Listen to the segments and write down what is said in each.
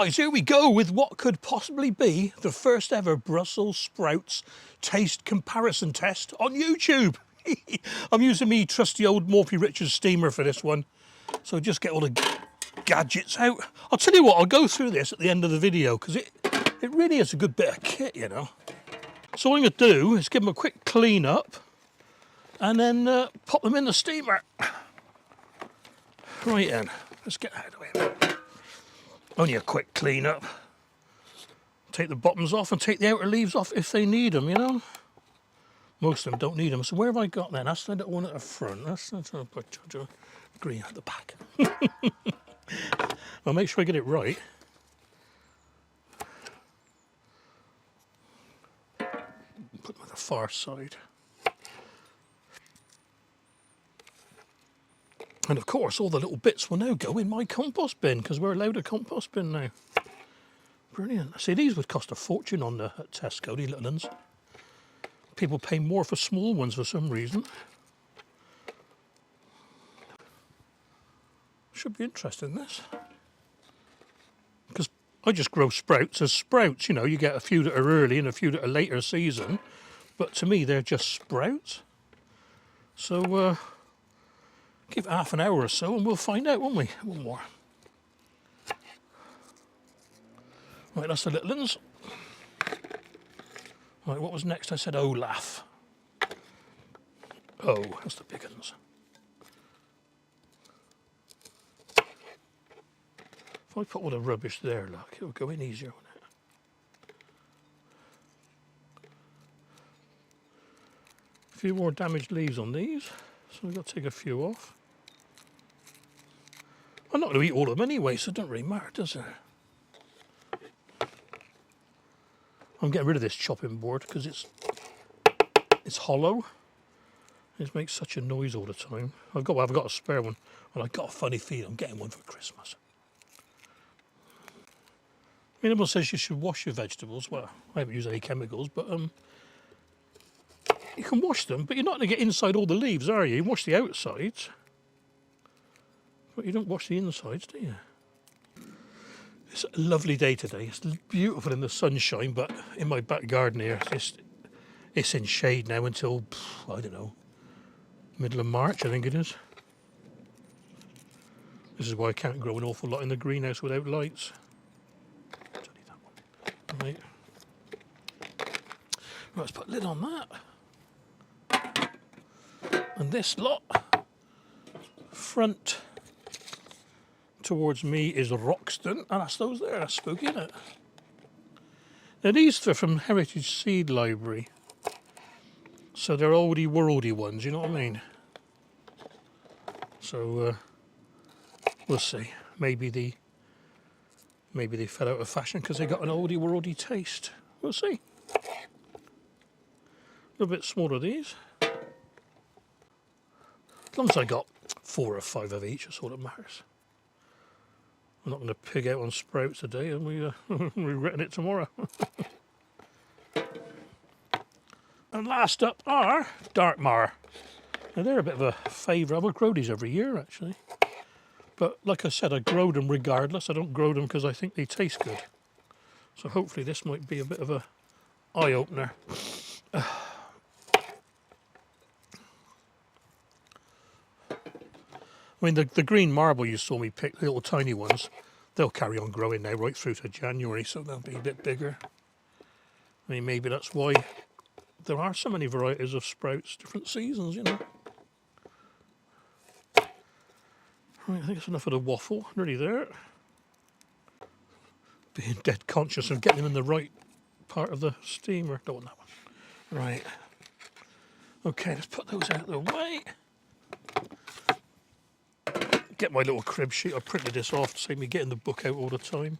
guys, here we go with what could possibly be the first ever Brussels sprouts taste comparison test on YouTube. I'm using me trusty old Morphy Richards steamer for this one. So just get all the gadgets out. I'll tell you what, I'll go through this at the end of the video because it really is a good bit of kit, you know. So what I'm going to do is give them a quick clean up and then pop them in the steamer. Right then, let's get out of the way. Only a quick clean up. Take the bottoms off and take the outer leaves off if they need them, you know. Most of them don't need them. So where have I got then? That's the one at the front. That's green at the back. I'll make sure I get it right. Put them on the far side. And of course, all the little bits will now go in my compost bin because we're allowed a compost bin now. Brilliant. See, these would cost a fortune at Tesco, these little ones. People pay more for small ones for some reason. Should be interesting, this. Because I just grow sprouts as sprouts, you know, you get a few that are early and a few that are later season. But to me, they're just sprouts. So, give it half an hour or so and we'll find out, won't we? One more. Right, that's the little ones. Right, what was next? I said Olaf. Oh, that's the big ones. If I put all the rubbish there, look, it'll go in easier, won't it? A few more damaged leaves on these, so I've got to take a few off. I'm not going to eat all of them anyway, so it doesn't really matter, does it? I'm getting rid of this chopping board because it's hollow. It makes such a noise all the time. I've got a spare one, and I've got a funny feeling I'm getting one for Christmas. I mean, everyone says you should wash your vegetables. Well, I haven't used any chemicals, but you can wash them, but you're not going to get inside all the leaves, are you? You wash the outsides. But you don't wash the insides, do you? It's a lovely day today. It's beautiful in the sunshine, but in my back garden here, it's in shade now until, I don't know, middle of March, I think it is. This is why I can't grow an awful lot in the greenhouse without lights. Right. Right, let's put a lid on that. And this lot, front towards me is Roxton, and that's those there. That's spooky, isn't it? Now these are from Heritage Seed Library, so they're oldie worldy ones, you know what I mean? So we'll see. Maybe they fell out of fashion because they got an oldie worldy taste. We'll see. A little bit smaller these. As long as I got 4 or 5 of each, that's all that matters. I'm not going to pig out on sprouts today, and we're regretting it tomorrow. And last up are Darkmar. Now they're a bit of a favourite. I would grow these every year actually. But like I said, I grow them regardless. I don't grow them because I think they taste good. So hopefully this might be a bit of a eye-opener. I mean, the green marble you saw me pick, the little tiny ones, they'll carry on growing now right through to January, so they'll be a bit bigger. I mean, maybe that's why there are so many varieties of sprouts, different seasons, you know. Right, I think that's enough of the waffle, nearly there. Being dead conscious of getting them in the right part of the steamer. Don't want that one. Right. Okay, let's put those out of the way. Get my little crib sheet. I printed this off to save me getting the book out all the time.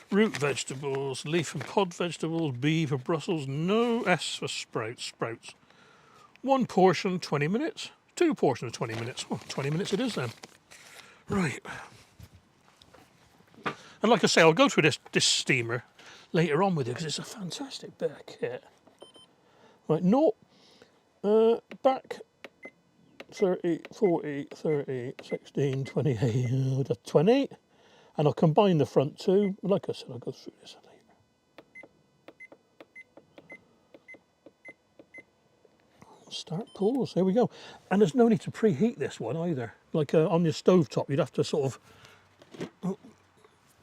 Root vegetables, leaf and pod vegetables, B for Brussels, no S for sprouts. Sprouts. 1 portion, 20 minutes. 2 portions, 20 minutes. Well, 20 minutes it is then. Right. And like I say, I'll go through this steamer later on with you because it's a fantastic bit of kit. Right, back 30, 40, 30, 16, 28, 20. And I'll combine the front two. Like I said, I'll go through this later. Start pause. There we go. And there's no need to preheat this one either. Like on your stove top, you'd have to sort of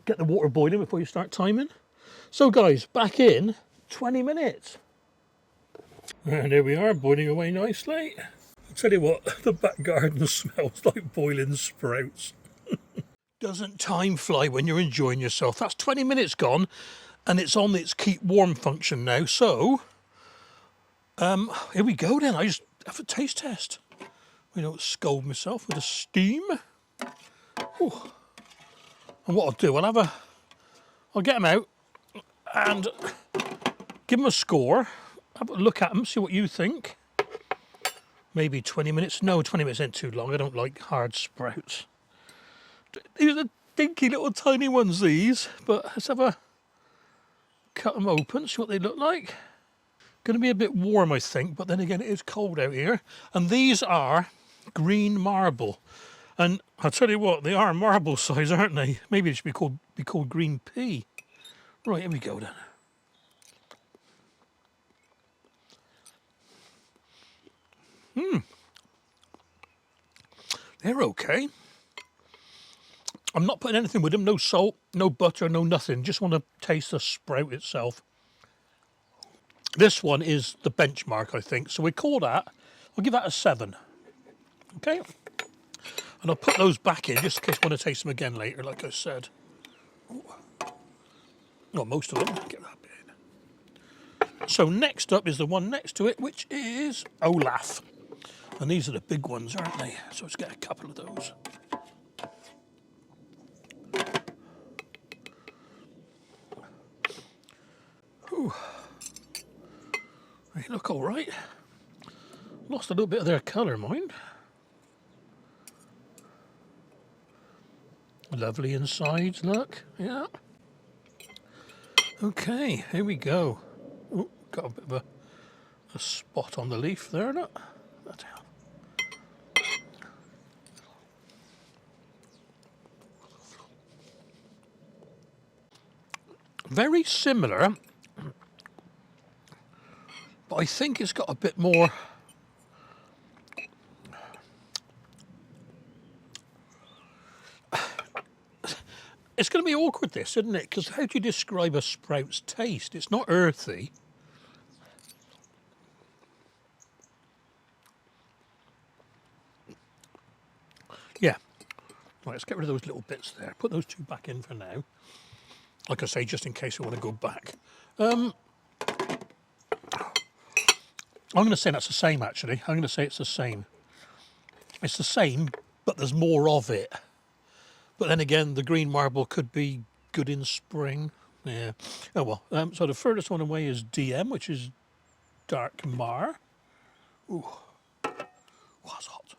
get the water boiling before you start timing. So guys, back in 20 minutes. And there we are, boiling away nicely. I'll tell you what, the back garden smells like boiling sprouts. Doesn't time fly when you're enjoying yourself? That's 20 minutes gone, and it's on its keep warm function now. So, here we go then. I just have a taste test. I don't scold myself with the steam. Ooh. And what I'll do, I'll get them out and give them a score. Have a look at them, see what you think. Maybe 20 minutes. No, 20 minutes ain't too long. I don't like hard sprouts. These are dinky little tiny ones, these. But let's have a cut them open, see what they look like. Going to be a bit warm, I think, but then again, it is cold out here. And these are green marble. And I'll tell you what, they are marble size, aren't they? Maybe it should be called green pea. Right, here we go then. They're okay. I'm not putting anything with them, no salt, no butter, no nothing. Just want to taste the sprout itself. This one is the benchmark, I think. So we call that, I'll give that a 7. Okay? And I'll put those back in just in case I want to taste them again later, like I said. Ooh. Well, most of them. Get that bit in. So next up is the one next to it, which is Olaf. And these are the big ones, aren't they? So let's get a couple of those. Ooh. They look all right. Lost a little bit of their colour, mind. Lovely insides, look. Yeah. Okay, here we go. Ooh, got a bit of a spot on the leaf there, look. That's how. Very similar, but I think it's got a bit more. It's going to be awkward, this, isn't it? Because how do you describe a sprout's taste? It's not earthy. Yeah. Right, let's get rid of those little bits there. Put those two back in for now. Like I say, just in case we want to go back. I'm going to say that's the same, actually. I'm going to say it's the same. It's the same, but there's more of it. But then again, the green marble could be good in spring. Yeah. Oh, well. So the furthest one away is DM, which is dark mar. Ooh. Was hot.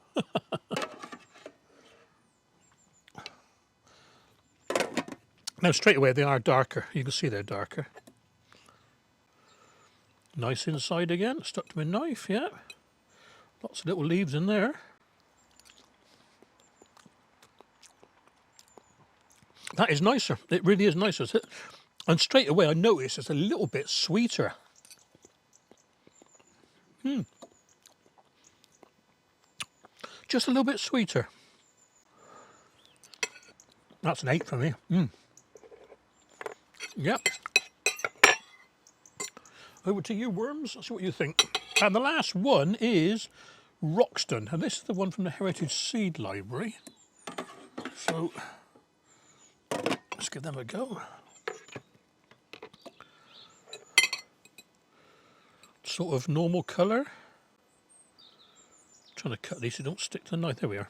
Now, straight away, they are darker. You can see they're darker. Nice inside again. Stuck to my knife, yeah. Lots of little leaves in there. That is nicer. It really is nicer. And straight away, I notice it's a little bit sweeter. Just a little bit sweeter. That's an 8 for me. Yep. Over to you, worms. Let's see what you think. And the last one is Roxton. And this is the one from the Heritage Seed Library. So let's give them a go. Sort of normal colour. Trying to cut these so they don't stick to the knife. There we are.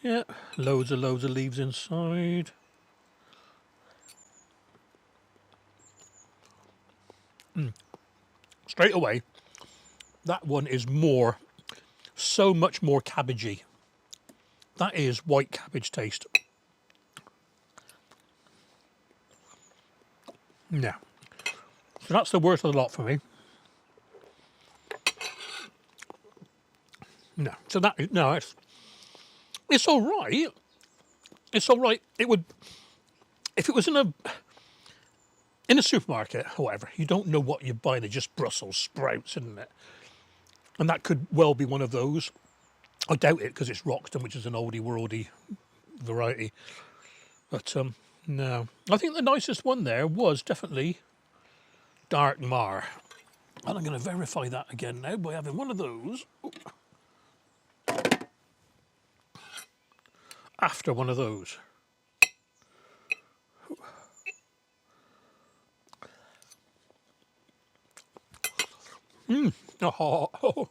Yeah, loads of leaves inside. Straight away, that one is more, so much more cabbagey. That is white cabbage taste. Yeah. So that's the worst of the lot for me. No. So that, no, it's all right. It's all right. It would, if it was in a supermarket, however, you don't know what you're buying. It's just Brussels sprouts, isn't it? And that could well be one of those. I doubt it because it's Roxton, which is an oldie worldy variety. But no, I think the nicest one there was definitely Dark Mar. And I'm going to verify that again now by having one of those after one of those. Oh.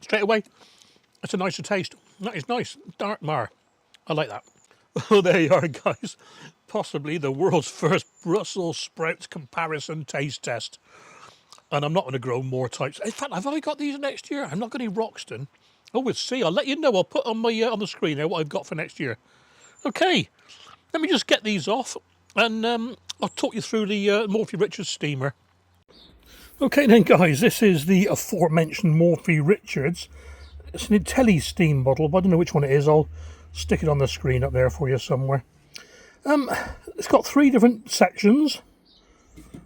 Straight away, it's a nicer taste. That is nice. Dark Mar. I like that. Well, there you are, guys. Possibly the world's first Brussels sprouts comparison taste test. And I'm not going to grow more types. In fact, have I got these next year? I'm not going to Roxton. Oh, we'll see. I'll let you know. I'll put on my on the screen there what I've got for next year. Okay, let me just get these off, and I'll talk you through the Morphy Richards steamer. Okay then, guys, this is the aforementioned Morphy Richards. It's an Intelli steam bottle, but I don't know which one it is. I'll stick it on the screen up there for you somewhere. It's got 3 different sections,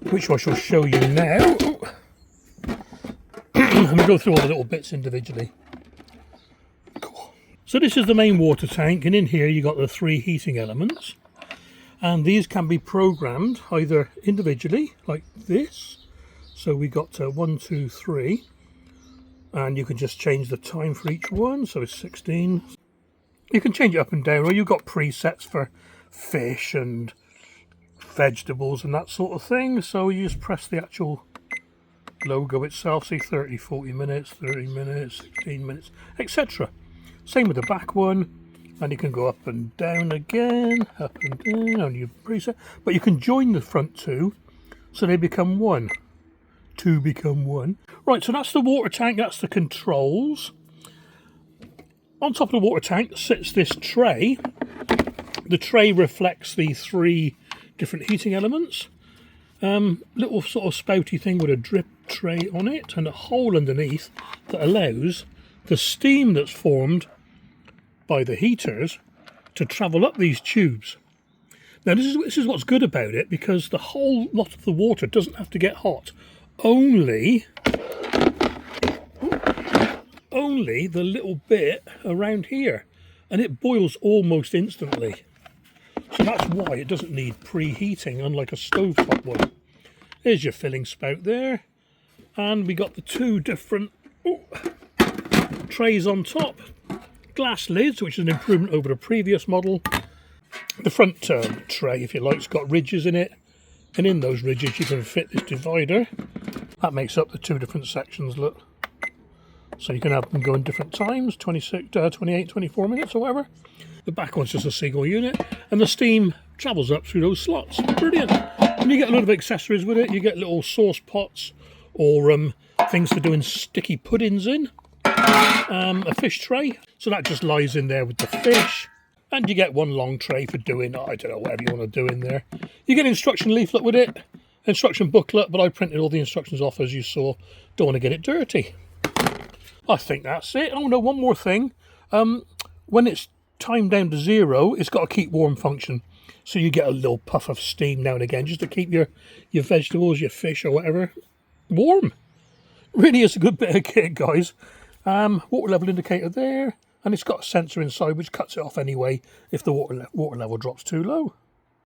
which I shall show you now. Let me go through all the little bits individually. Cool. So this is the main water tank, and in here you got the 3 heating elements, and these can be programmed either individually, like this. So we got 1, 2, 3, and you can just change the time for each one. So it's 16. You can change it up and down, or you've got presets for fish and vegetables and that sort of thing. So you just press the actual logo itself, say 30, 40 minutes, 30 minutes, 16 minutes, etc. Same with the back one, and you can go up and down again, up and down on your preset. But you can join the front 2, so they become 1. 2 become 1. Right, so that's the water tank, that's the controls. On top of the water tank sits this tray. The tray reflects the 3 different heating elements. Little sort of spouty thing with a drip tray on it, and a hole underneath that allows the steam that's formed by the heaters to travel up these tubes. Now this is what's good about it, because the whole lot of the water doesn't have to get hot. Only the little bit around here, and it boils almost instantly. So that's why it doesn't need preheating, unlike a stovetop one. There's your filling spout there, and we got the 2 different trays on top. Glass lids, which is an improvement over the previous model. The front tray, if you like, has got ridges in it, and in those ridges you can fit this divider. That makes up the 2 different sections, look. So you can have them go in different times, 26, 28, 24 minutes or whatever. The back one's just a single unit, and the steam travels up through those slots. Brilliant. And you get a lot of accessories with it. You get little sauce pots, or things for doing sticky puddings in. A fish tray, so that just lies in there with the fish. And you get one long tray for doing, I don't know, whatever you want to do in there. You get an instruction leaflet with it, instruction booklet, but I printed all the instructions off as you saw. Don't want to get it dirty. I think that's it. Oh no, one more thing. When it's timed down to 0, it's got a keep warm function. So you get a little puff of steam now and again, just to keep your vegetables, your fish or whatever warm. Really is a good bit of kit, guys. Water level indicator there, and it's got a sensor inside which cuts it off anyway if the water level drops too low.